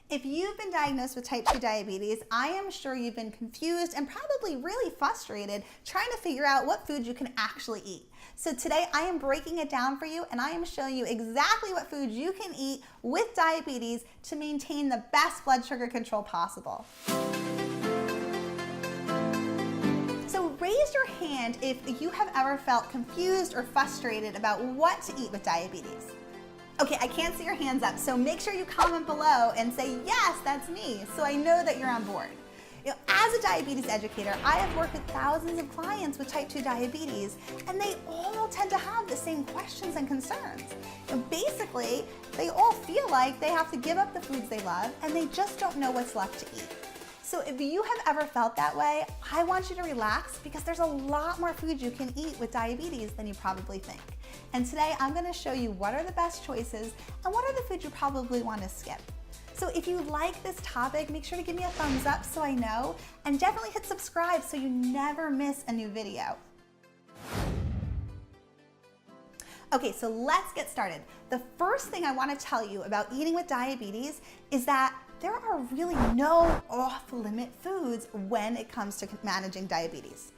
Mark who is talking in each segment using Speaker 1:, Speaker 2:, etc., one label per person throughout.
Speaker 1: If you've been diagnosed with type 2 diabetes, I am sure you've been confused and probably really frustrated trying to figure out what foods you can actually eat. So today I am breaking it down for you and I am showing you exactly what foods you can eat with diabetes to maintain the best blood sugar control possible. So raise your hand if you have ever felt confused or frustrated about what to eat with diabetes. Okay, I can't see your hands up, so make sure you comment below and say, yes, that's me, so I know that you're on board. As a diabetes educator, I have worked with thousands of clients with type 2 diabetes, and they all tend to have the same questions and concerns. Basically, they all feel like they have to give up the foods they love, and they just don't know what's left to eat. So if you have ever felt that way, I want you to relax because there's a lot more food you can eat with diabetes than you probably think. And today I'm going to show you what are the best choices and what are the foods you probably want to skip. So if you like this topic, make sure to give me a thumbs up so I know, and definitely hit subscribe so you never miss a new video. Okay, so let's get started. The first thing I want to tell you about eating with diabetes is that there are really no off-limit foods when it comes to managing diabetes.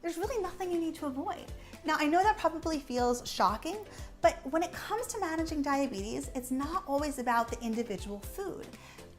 Speaker 1: There's really nothing you need to avoid. Now, I know that probably feels shocking, but when it comes to managing diabetes, it's not always about the individual food.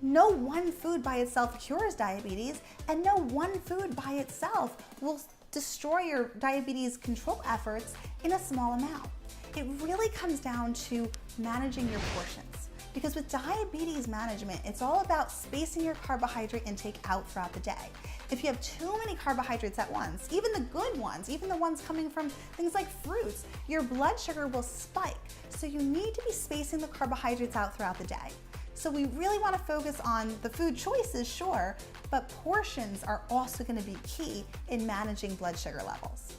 Speaker 1: No one food by itself cures diabetes, and no one food by itself will destroy your diabetes control efforts in a small amount. It really comes down to managing your portions. Because with diabetes management, it's all about spacing your carbohydrate intake out throughout the day. If you have too many carbohydrates at once, even the good ones, even the ones coming from things like fruits, your blood sugar will spike. So you need to be spacing the carbohydrates out throughout the day. So we really want to focus on the food choices, sure, but portions are also going to be key in managing blood sugar levels.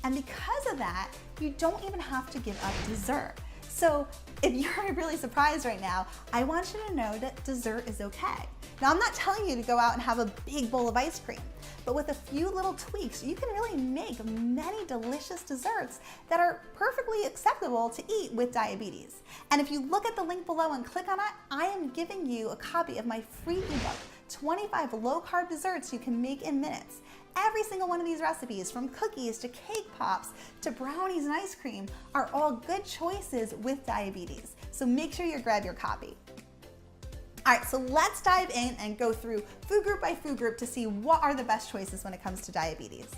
Speaker 1: And because of that, you don't even have to give up dessert. So if you're really surprised right now, I want you to know that dessert is okay. Now, I'm not telling you to go out and have a big bowl of ice cream, but with a few little tweaks, you can really make many delicious desserts that are perfectly acceptable to eat with diabetes. And if you look at the link below and click on it, I am giving you a copy of my free ebook, 25 low-carb desserts you can make in minutes. Every single one of these recipes, from cookies to cake pops to brownies and ice cream, are all good choices with diabetes. So make sure you grab your copy. All right, so let's dive in and go through food group by food group to see what are the best choices when it comes to diabetes.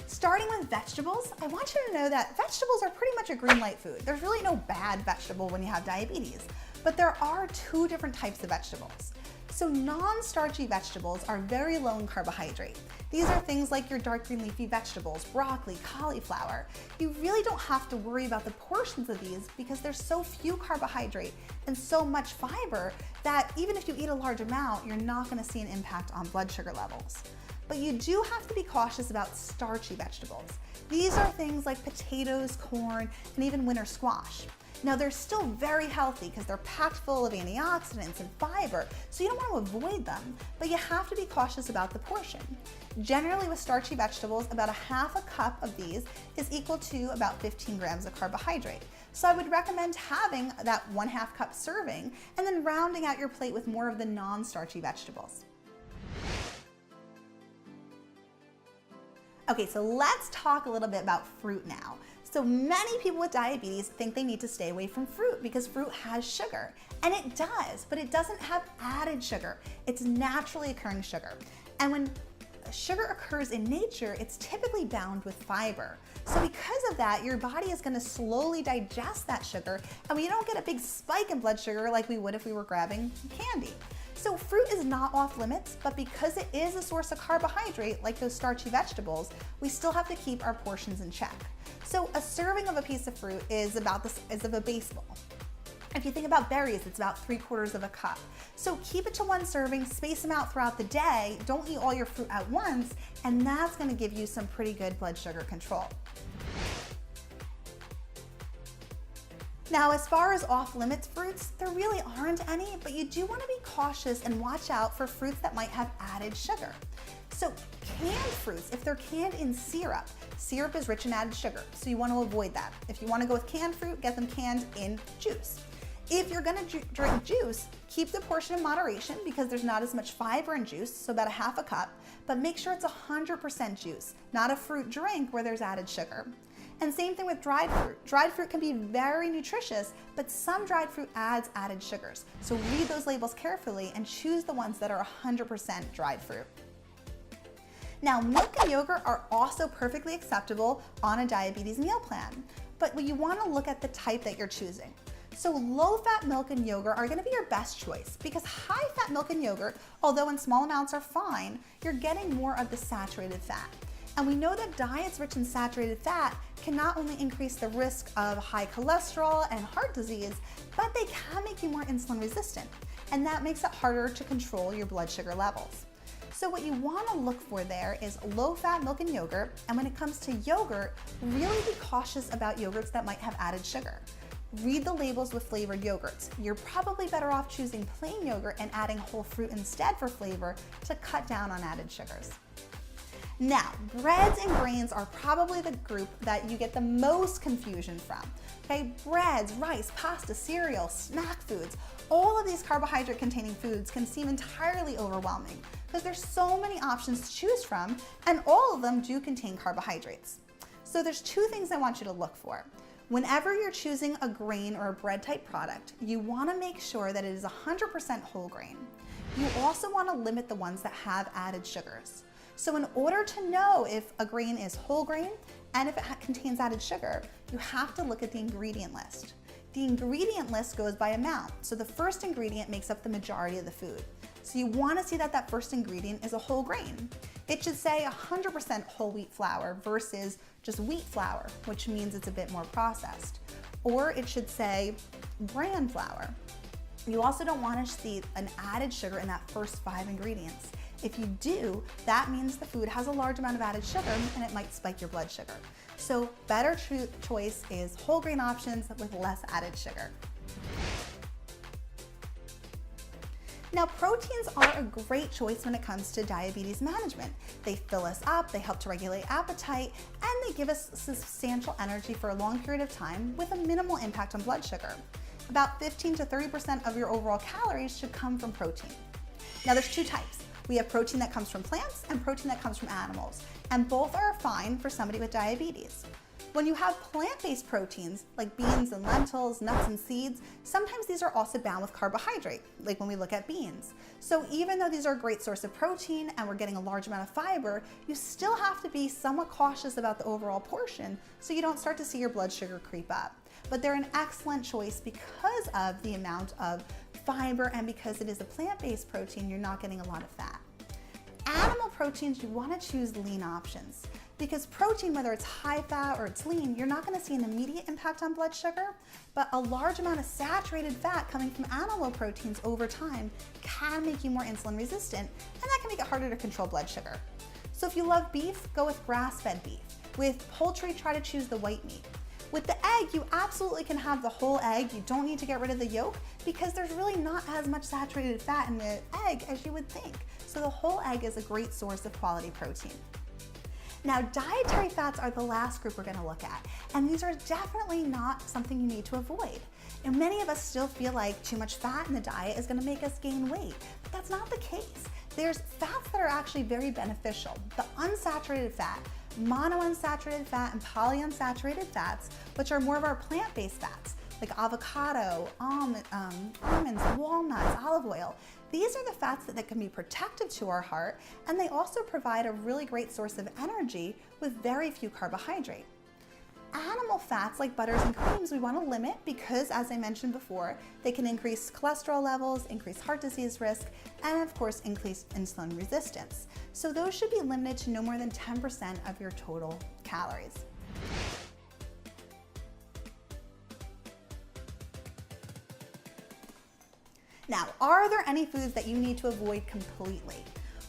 Speaker 1: Starting with vegetables, I want you to know that vegetables are pretty much a green light food. There's really no bad vegetable when you have diabetes, but there are two different types of vegetables. So non-starchy vegetables are very low in carbohydrate. These are things like your dark green leafy vegetables, broccoli, cauliflower. You really don't have to worry about the portions of these because there's so few carbohydrate and so much fiber that even if you eat a large amount, you're not going to see an impact on blood sugar levels. But you do have to be cautious about starchy vegetables. These are things like potatoes, corn, and even winter squash. Now, they're still very healthy because they're packed full of antioxidants and fiber, so you don't want to avoid them, but you have to be cautious about the portion. Generally, with starchy vegetables, about a half a cup of these is equal to about 15 grams of carbohydrate. So I would recommend having that 1/2 cup serving and then rounding out your plate with more of the non-starchy vegetables. Okay, so let's talk a little bit about fruit now. So many people with diabetes think they need to stay away from fruit because fruit has sugar, and it does, but it doesn't have added sugar. It's naturally occurring sugar. And when sugar occurs in nature, it's typically bound with fiber. So because of that, your body is going to slowly digest that sugar, and we don't get a big spike in blood sugar like we would if we were grabbing candy. So fruit is not off limits, but because it is a source of carbohydrate like those starchy vegetables, we still have to keep our portions in check. So a serving of a piece of fruit is about the size of a baseball. If you think about berries, it's about 3/4 of a cup. So keep it to one serving, space them out throughout the day, don't eat all your fruit at once, and that's gonna give you some pretty good blood sugar control. Now, as far as off-limits fruits, there really aren't any, but you do want to be cautious and watch out for fruits that might have added sugar. So canned fruits, if they're canned in syrup, syrup is rich in added sugar, so you want to avoid that. If you want to go with canned fruit, get them canned in juice. If you're gonna drink juice, keep the portion in moderation because there's not as much fiber in juice, so about a half a cup, but make sure it's 100% juice, not a fruit drink where there's added sugar. And same thing with dried fruit. Dried fruit can be very nutritious, but some dried fruit adds added sugars. So read those labels carefully and choose the ones that are 100% dried fruit. Now, milk and yogurt are also perfectly acceptable on a diabetes meal plan, but you want to look at the type that you're choosing. So low-fat milk and yogurt are going to be your best choice because high-fat milk and yogurt, although in small amounts are fine, you're getting more of the saturated fat. And we know that diets rich in saturated fat can not only increase the risk of high cholesterol and heart disease, but they can make you more insulin resistant. And that makes it harder to control your blood sugar levels. So what you want to look for there is low-fat milk and yogurt. And when it comes to yogurt, really be cautious about yogurts that might have added sugar. Read the labels with flavored yogurts. You're probably better off choosing plain yogurt and adding whole fruit instead for flavor to cut down on added sugars. Now, breads and grains are probably the group that you get the most confusion from. Okay, breads, rice, pasta, cereal, snack foods, all of these carbohydrate-containing foods can seem entirely overwhelming because there's so many options to choose from, and all of them do contain carbohydrates. So there's two things I want you to look for. Whenever you're choosing a grain or a bread type product, you want to make sure that it is 100% whole grain. You also want to limit the ones that have added sugars. So in order to know if a grain is whole grain and if it contains added sugar, you have to look at the ingredient list. The ingredient list goes by amount. So the first ingredient makes up the majority of the food. So you want to see that that first ingredient is a whole grain. It should say 100% whole wheat flour versus just wheat flour, which means it's a bit more processed. Or it should say bran flour. You also don't want to see an added sugar in that first 5 ingredients. If you do, that means the food has a large amount of added sugar and it might spike your blood sugar. So better choice is whole grain options with less added sugar. Now, proteins are a great choice when it comes to diabetes management. They fill us up, they help to regulate appetite, and they give us substantial energy for a long period of time with a minimal impact on blood sugar. About 15 to 30% of your overall calories should come from protein. Now, there's 2 types. We have protein that comes from plants and protein that comes from animals, and both are fine for somebody with diabetes. When you have plant-based proteins like beans and lentils, nuts and seeds, sometimes these are also bound with carbohydrate, like when we look at beans. So even though these are a great source of protein and we're getting a large amount of fiber, you still have to be somewhat cautious about the overall portion so you don't start to see your blood sugar creep up. But they're an excellent choice because of the amount of fiber and because it is a plant-based protein, you're not getting a lot of fat. Animal proteins, you want to choose lean options. Because protein, whether it's high fat or it's lean, you're not going to see an immediate impact on blood sugar, but a large amount of saturated fat coming from animal proteins over time can make you more insulin resistant, and that can make it harder to control blood sugar. So if you love beef, go with grass-fed beef. With poultry, try to choose the white meat. With the egg, you absolutely can have the whole egg. You don't need to get rid of the yolk because there's really not as much saturated fat in the egg as you would think. So the whole egg is a great source of quality protein. Now, dietary fats are the last group we're going to look at, and these are definitely not something you need to avoid. And many of us still feel like too much fat in the diet is going to make us gain weight, but that's not the case. There's fats that are actually very beneficial. The unsaturated fat, monounsaturated fat, and polyunsaturated fats, which are more of our plant-based fats, like avocado, almonds, walnuts, olive oil. These are the fats that can be protective to our heart, and they also provide a really great source of energy with very few carbohydrate. Animal fats like butters and creams we want to limit because, as I mentioned before, they can increase cholesterol levels, increase heart disease risk, and of course increase insulin resistance. So those should be limited to no more than 10% of your total calories. Now, are there any foods that you need to avoid completely?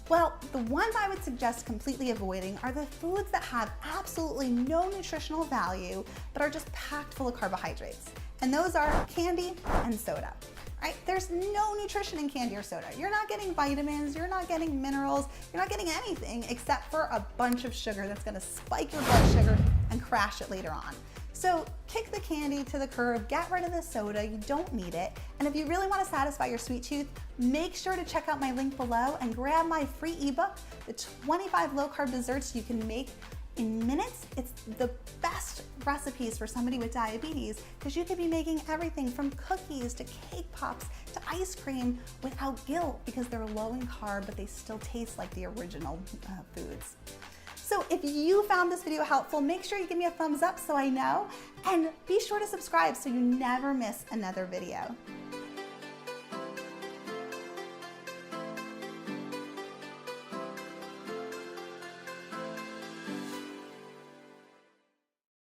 Speaker 1: Well, the ones I would suggest completely avoiding are the foods that have absolutely no nutritional value but are just packed full of carbohydrates. And those are candy and soda. Right? There's no nutrition in candy or soda. You're not getting vitamins, you're not getting minerals, you're not getting anything except for a bunch of sugar that's going to spike your blood sugar and crash it later on. So kick the candy to the curb, get rid of the soda, you don't need it. And if you really want to satisfy your sweet tooth, make sure to check out my link below and grab my free ebook, the 25 low carb desserts you can make in minutes. It's the best recipes for somebody with diabetes because you could be making everything from cookies to cake pops to ice cream without guilt because they're low in carb, but they still taste like the original foods. So if you found this video helpful, make sure you give me a thumbs up so I know, and be sure to subscribe so you never miss another video.